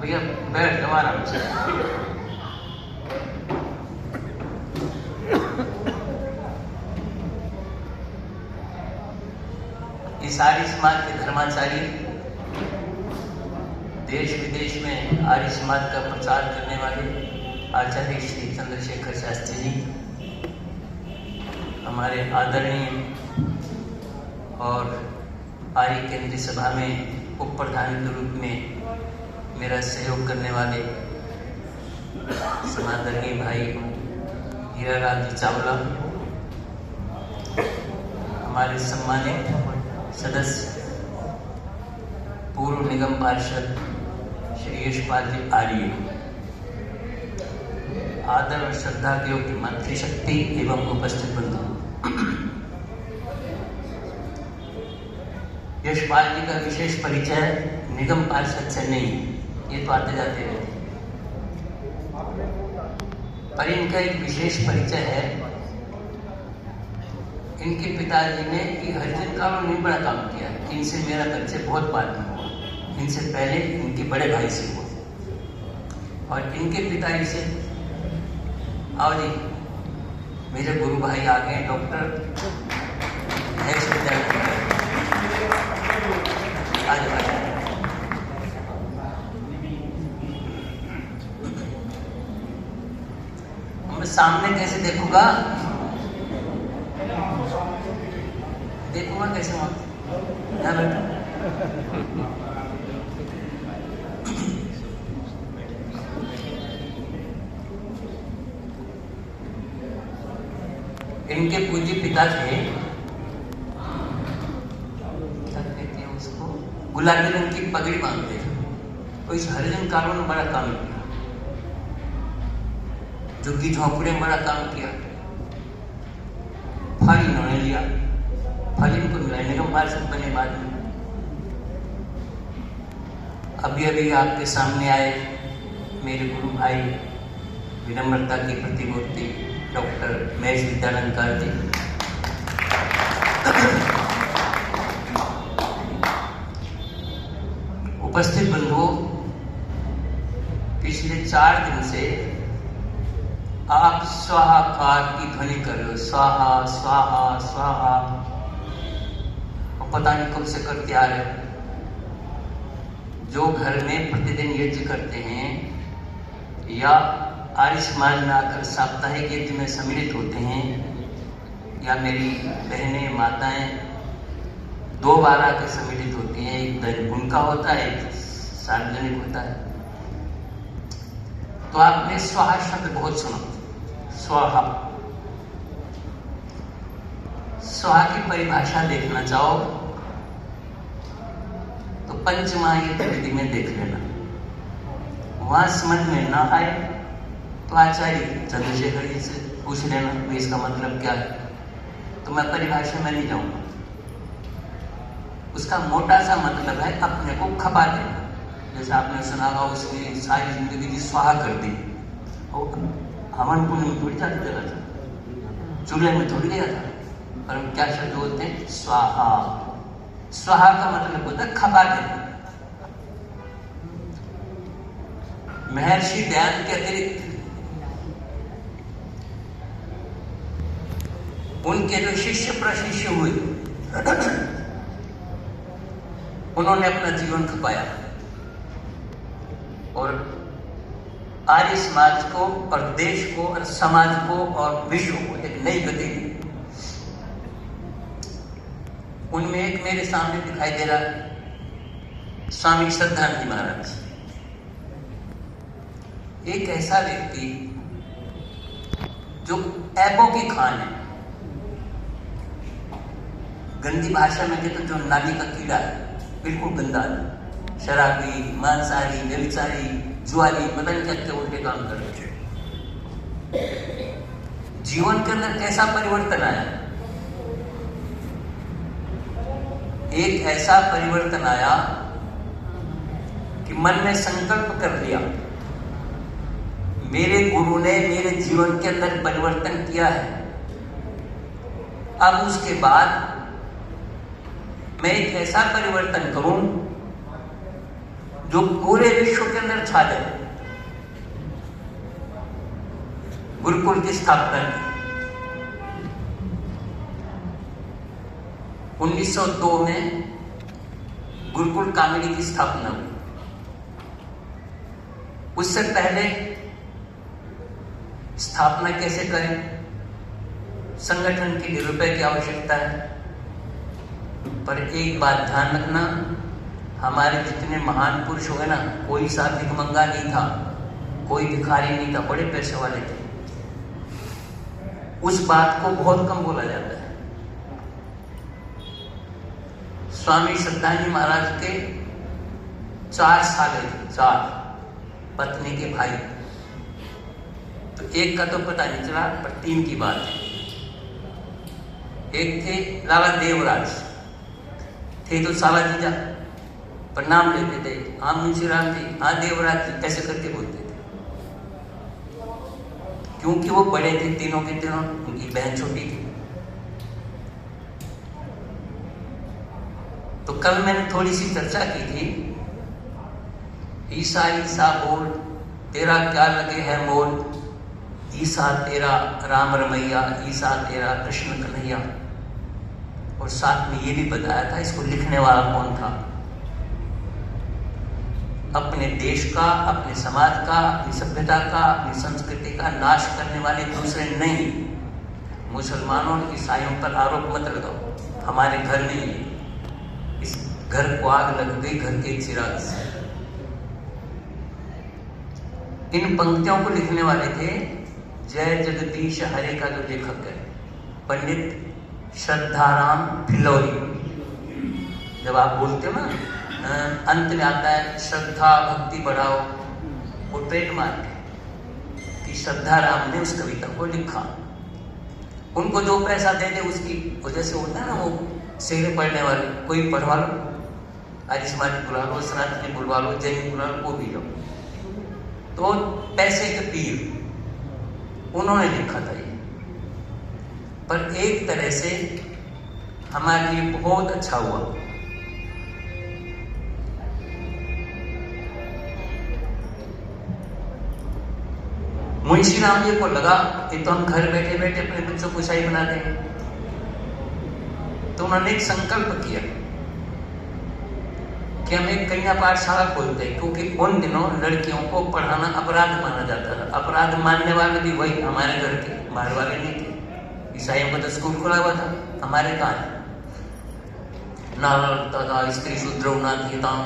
भैया बैठ जाओ आराम से। इस आर्य समाज के धर्माचार्य देश विदेश में आर्य समाज का प्रचार करने वाले आचार्य श्री चंद्रशेखर शास्त्री जी, हमारे आदरणीय और आर्य केंद्रीय सभा में उप प्रधान के रूप में मेरा सहयोग करने वाले समादरणीय भाई हीरालाल जी चावला, हमारे सम्मानित सदस्य पूर्व निगम पार्षद श्री यशपाल जी आर्य, आदर और श्रद्धा के योग्य मातृशक्ति एवं उपस्थित बंधु। यशपाल जी का विशेष परिचय निगम पार्षद से नहीं, ये तो आते जाते रहते, पर इनका एक विशेष परिचय है। इनके पिताजी ने हरिजन कानून में बड़ा काम किया, इनसे मेरा परिचय बहुत बाद में हुआ, इनसे पहले इनके बड़े भाई से हुआ। और इनके पिताजी से, आओ जी, मेरे गुरु भाई आ गए, डॉक्टर आज मैं सामने कैसे देखूंगा कैसे वहां बैठा। इनके पूज्य पिता थे, उसको गुलाबी रंग की पगड़ी बांधते थे, तो इस हरिजन कानून में बड़ा काम किया, झुग्गी झोंपड़े में बड़ा काम किया। फल इन्होंने लिया, फल इनको मिला, निगम पार्षद बने बाद में। अभी अभी आपके सामने आए मेरे गुरु भाई विनम्रता की प्रतिमूर्ति डॉक्टर महेश विद्यालंकार जी, उपस्थित बंधुओं, पिछले 4 दिन से आप स्वाहाकार की ध्वनि कर रहे हो, स्वाहा स्वाहा स्वाहा, और पता नहीं कब से करते आ रहे। जो घर में प्रतिदिन यज्ञ करते हैं या आर्य समाज में आकर साप्ताहिक यज्ञ में सम्मिलित होते हैं, या मेरी बहनें माताएं 2 बार आकर सम्मिलित होती हैं, एक दिन उनका होता है, एक सार्वजनिक होता है, तो आपने स्वाहा शब्द बहुत सुना। स्वाहा, स्वाहा की परिभाषा देखना चाहो तो पंचमहायज्ञ विधि में देख लेना, वहां समझ में ना आए तो आचार्य चंद्रशेखर जी से पूछ लेना कि इसका मतलब क्या है, तो मैं परिभाषा में नहीं जाऊंगा। उसका मोटा सा मतलब है अपने को खपा देना। जैसे आपने सुना होगा, उसने सारी जिंदगी की स्वाहा कर दी, और हवन कुंड में थोड़ी जाती जगह था, चूल्हे में थोड़ी गया था, पर हम क्या शब्द बोलते हैं? स्वाहा। स्वाहा का मतलब होता है खपा देना। महर्षि दयानंद के अतिरिक्त उनके जो शिष्य प्रशिष्य हुए उन्होंने अपना जीवन खपाया और आर्य समाज को और देश को और समाज को और विश्व को एक नई गति दी। उनमें एक मेरे सामने दिखाई दे रहा है स्वामी श्रद्धानंद महाराज, एक ऐसा व्यक्ति जो ऐबों की खान है, गंदी भाषा में कहते जो नाली का कीड़ा है, बिल्कुल गंदा है, शराबी, मांसाहारी, व्यभिचारी, जुआरी, पता नहीं क्या क्या उल्टे काम कर रहे थे। जीवन के अंदर कैसा परिवर्तन आया? एक ऐसा परिवर्तन आया कि मन में संकल्प कर लिया, मेरे गुरु ने मेरे जीवन के अंदर परिवर्तन किया है, अब उसके बाद मैं एक ऐसा परिवर्तन करूं जो पूरे विश्व के अंदर छा जाए। गुरुकुल की स्थापना की 1902 में गुरुकुल कामिनी की स्थापना हुई। उससे पहले स्थापना कैसे करें, संगठन के लिए रुपए की आवश्यकता है। पर एक बात ध्यान रखना, हमारे जितने महान पुरुष हुए ना, कोई सा भिखमंगा नहीं था, कोई भिखारी नहीं था, बड़े पैसे वाले थे। उस बात को बहुत कम बोला जाता है। स्वामी श्रद्धांजलि महाराज के 4 साले थे, 4 पत्नी के भाई। तो एक का तो पता नहीं चला, पर 3 की बात है। एक थे लाला देवराज, थे तो साला जीजा, पर नाम लेते थे, हाँ मुंशीराम जी, हाँ देवराज जी, ऐसे करके बोलते थे। क्योंकि वो बड़े थे तीनों के तीनों, उनकी बहन छोटी थी। तो कल मैंने थोड़ी सी चर्चा की थी, ईसा ईसा बोल तेरा क्या लगे है मोल, ईसा तेरा राम रमैया, ईसा तेरा कृष्ण कन्हैया। और साथ में ये भी बताया था इसको लिखने वाला कौन था। अपने देश का, अपने समाज का, अपनी सभ्यता का, अपनी संस्कृति का नाश करने वाले दूसरे नहीं। मुसलमानों और ईसाइयों पर आरोप मत लगाओ, हमारे घर में ही इस घर को आग लग गई, घर के चिराग से। इन पंक्तियों को लिखने वाले थे जय जगदीश हरे का जो लेखक है, पंडित श्रद्धाराम फिलौरी। जब आप बोलते हो ना, अंत में आता है श्रद्धा भक्ति बढ़ाओ, वो ट्रेडमार्क है कि श्रद्धाराम ने उस कविता को लिखा। उनको जो पैसा दे दे उसकी वजह से होता है ना, वो शेर पढ़ने वाले, कोई पढ़वा लो, आर्य समाज बुला लो, सनातनी बुलवा लो, जैन बुला लो, वो भी लो। तो पैसे के पीर उन्होंने लिखा था ये। पर एक तरह से हमारे लिए बहुत अच्छा हुआ। मुंशीराम जी को लगा कि तो हम घर बैठे बैठे अपने बच्चों को ईसाई बना देंगे। तो उन्होंने एक संकल्प किया कि हम एक कन्या पाठशाला खोलते हैं, क्योंकि उन दिनों लड़कियों को पढ़ाना अपराध माना जाता था। अपराध मानने वाले भी वही हमारे घर के, बाहर वाले नहीं थे। ईसाइयों का तो स्कूल खुला हुआ था, हमारे कहाँ है? नालता था स्त्री शूद्र नाथीताम,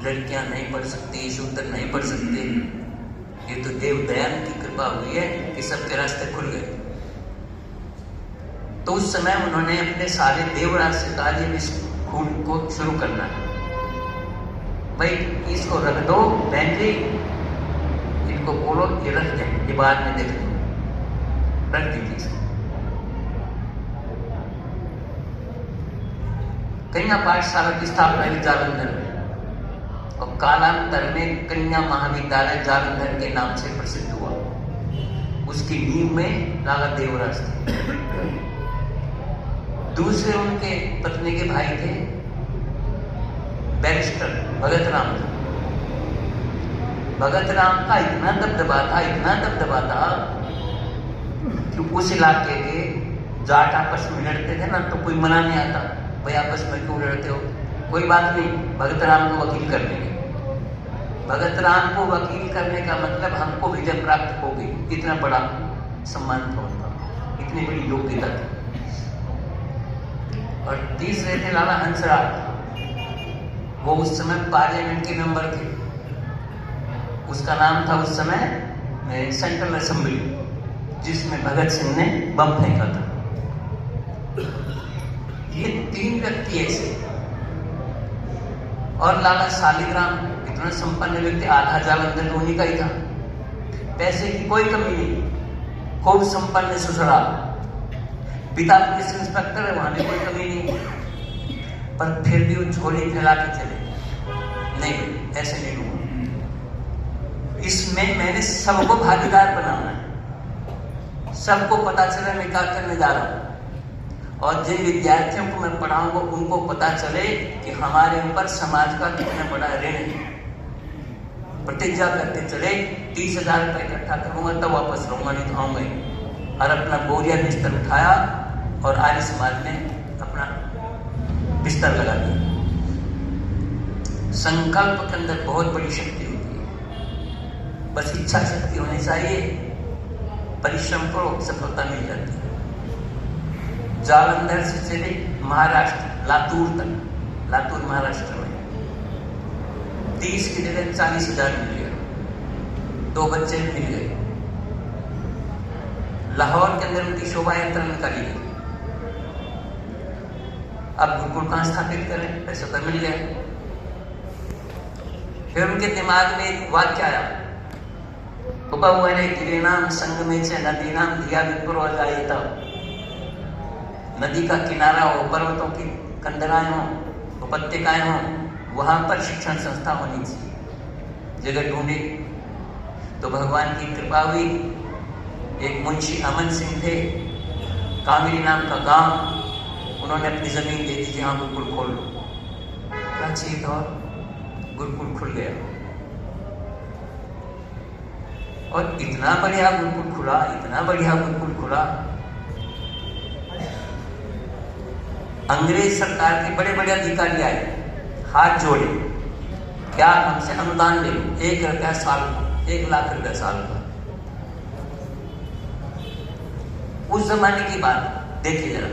लड़कियां नहीं पढ़ सकती, शूद्र नहीं पढ़ सकते। ये तो देव दयान की कृपा हुई है कि सबके रास्ते खुल गए। तो उस समय उन्होंने अपने सारे देवराज से कहा ये स्कूल को शुरू करना है, भाई इसको रख दो, बहन जी इनको बोलो ये रख जाए, ये बाद में देख लो। रख दीजिए। कन्या पाठशाला की स्थापना हुई जालंधर में, और कालांतर में कन्या महाविद्यालय जालंधर के नाम से प्रसिद्ध हुआ। उसकी नींव में लाला देवराज थे। दूसरे उनके पत्नी के भाई थे बैरिस्टर भगत राम। भगत राम का इतना दबदबा था, इतना दबदबा था कि उस इलाके के जाट आपस में लड़ते थे ना, तो कोई मना नहीं आता, भाई आपस में क्यों लड़ते हो, कोई बात नहीं, भगत राम को वकील कर देंगे। भगत राम को वकील करने का मतलब हमको विजय प्राप्त हो गई, इतना बड़ा सम्मान था उनका, इतनी बड़ी योग्यता थी। और तीसरे थे लाला हंसराज, वो उस समय पार्लियामेंट के मेंबर थे। उसका नाम था उस समय सेंट्रल असेंबली, जिसमें भगत सिंह ने बम फेंका था। ये 3 व्यक्ति ऐसे। और लाला शालिग्राम इतना संपन्न व्यक्ति, आधा जालंधर उन्हीं का ही था, पैसे की कोई कमी नहीं, खूब संपन्न ससुराल, पिता पुलिस इंस्पेक्टर है, वहां भी कोई कमी नहीं। पर फिर भी वो झोली फैला के चले, नहीं ऐसे नहीं हुआ। इसमें मैंने सबको भागीदार बनाना है, सबको पता चले मैं क्या करने जा रहा हूं। और जिन विद्यार्थियों को मैं पढ़ाऊंगा उनको पता चले कि हमारे ऊपर समाज का कितना बड़ा ऋण है। प्रतिज्ञा करते चले 30,000 रुपये इकट्ठा करूंगा तब वापस रहूंगा, नहीं तो आऊंगा ही। और अपना बोरिया बिस्तर उठाया और आर्य समाज में अपना बिस्तर लगा दिया। संकल्प के अंदर बहुत बड़ी शक्ति होती है, बस इच्छा शक्ति होनी चाहिए, परिश्रम करो, सफलता मिल जाती है। जालंधर से चले महाराष्ट्र लातूर तक, लातूर महाराष्ट्र में 30 की जगह 40,000 मिल गया, 2 बच्चे मिल गए। लाहौर के अंदर उनकी शोभा यात्रा निकाली गई। अब गुरुकुल कहां स्थापित करें, पैसा तो मिल गया। फिर उनके दिमाग में एक वाक्य आया, गिरिनाम संगमे च नदीनाम धिया विप्रो जायेता। नदी का किनारा हो, पर्वतों की कंदराएं हो, उपत्यकाएं हो, वहां पर शिक्षण संस्था होनी चाहिए। जगह ढूंढी तो भगवान की कृपा हुई। एक मुंशी अमन सिंह थे, कामिनी नाम का गांव, उन्होंने अपनी जमीन दे दी, जहां गुरुकुल खोल लो। प्राचीन और गुरुकुल खुल गया और इतना बढ़िया गुरुकुल खुला, इतना बढ़िया गुरुकुल खुला। अंग्रेज सरकार के बड़े बड़े अधिकारी आए, हाथ जोड़े, क्या हमसे अनुदान ले लो, 1 रुपया साल का, 1 लाख रुपया साल का। उस जमाने की बात देखिए जरा।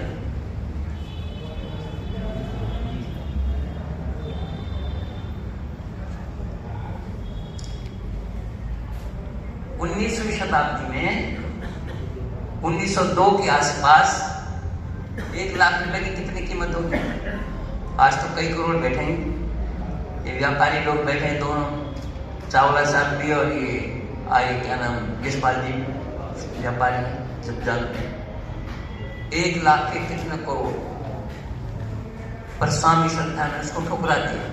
उन्नीसवीं शताब्दी में 1902 के आसपास 1 लाख रुपए की कितनी कीमत होगी? आज तो कई करोड़ बैठे हैं, ये व्यापारी लोग बैठे हैं दोनों, चावला साहब भी और ये आए क्या नाम यशपाल जी व्यापारी, जब जानते हैं 1 लाख के कितने करोड़। पर स्वामी श्रद्धा ने उसको ठुकरा दिया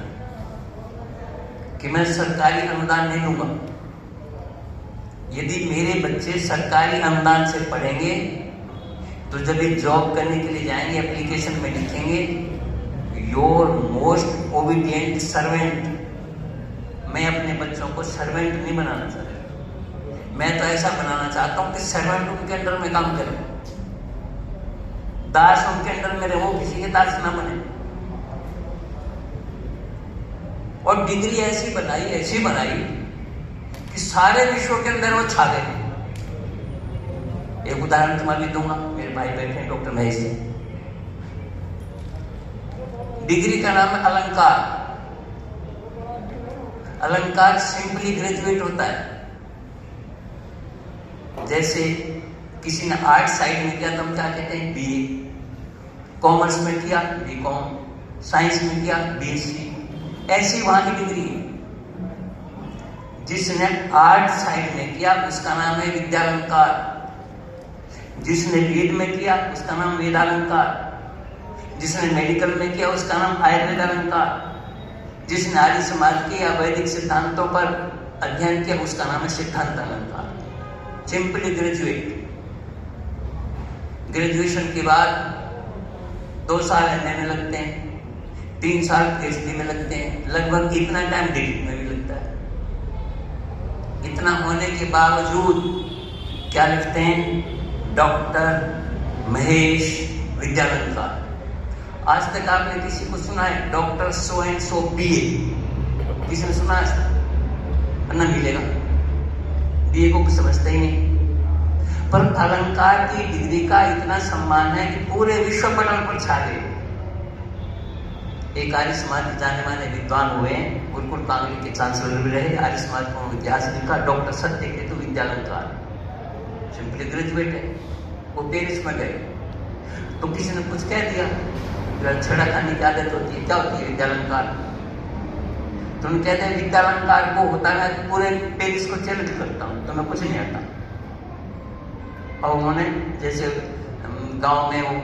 कि मैं सरकारी अनुदान नहीं लूंगा। यदि मेरे बच्चे सरकारी अनुदान से पढ़ेंगे तो जब ये जॉब करने के लिए जाएंगे, एप्लीकेशन में लिखेंगे योर मोस्ट ओबीडियंट सर्वेंट। मैं अपने बच्चों को सर्वेंट नहीं बनाना चाहता, मैं तो ऐसा बनाना चाहता हूं कि सर्वेंट उनके अंडर में काम करे, दास उनके अंडर में रहे, वो किसी के दास ना बने। और डिग्री ऐसी बनाई कि सारे विश्व के अंदर वो छा गए। एक उदाहरण तुम्हें भी दूंगा, मेरे भाई बैठे हैं डॉक्टर महेश जी। डिग्री का नाम है अलंकार। अलंकार सिंपली ग्रेजुएट होता है। जैसे किसी ने आर्ट साइड में किया तो हम क्या कहते हैं, बीए। कॉमर्स में किया बीकॉम, साइंस में किया बीएससी, ऐसी वहां की डिग्री है। जिसने आर्ट साइड में किया उसका नाम है विद्यालंकार, जिसने वेद में किया उसका नाम वेदालंकार, जिसने मेडिकल में किया उसका नाम आयुर्वेद अलंकार, जिसने आर्य समाज के या वैदिक सिद्धांतों पर अध्ययन किया उसका नाम है सिद्धांत अलंकार। Simply graduate. ग्रेजुएशन के बाद 2 साल एमए में लगते हैं, 3 साल पीएचडी में लगते हैं, लगभग इतना टाइम डिग्री में भी लगता है। इतना होने के बावजूद क्या लिखते हैं, डॉक्टर महेश विद्यालंकार। आज तक आपने किसी को सुना है doctor so and so BA? किसी ने सुना है? न मिलेगा, बीए को कुछ समझता ही नहीं। पर अलंकार की डिग्री का इतना सम्मान है कि पूरे विश्व पटल पर छा गए। एक आर्य समाज के जाने माने विद्वान हुए, गुरुकुल कांगड़ी के चांसलर भी रहे, आर्य समाज को इतिहास लिखा, डॉक्टर सत्यकेतु विद्यालंकार। सिंपली ग्रेजुएट है। वो पेरिस में गए तो किसी ने कुछ कह दिया, छड़ा खाने की आदत होती है, क्या होती है विद्यालंकार। तो उन्हें कहते हैं विद्यालंकार को होता है पूरे पेरिस को चैलेंज करता हूँ, तो मैं कुछ नहीं आता। और उन्होंने जैसे गांव में वो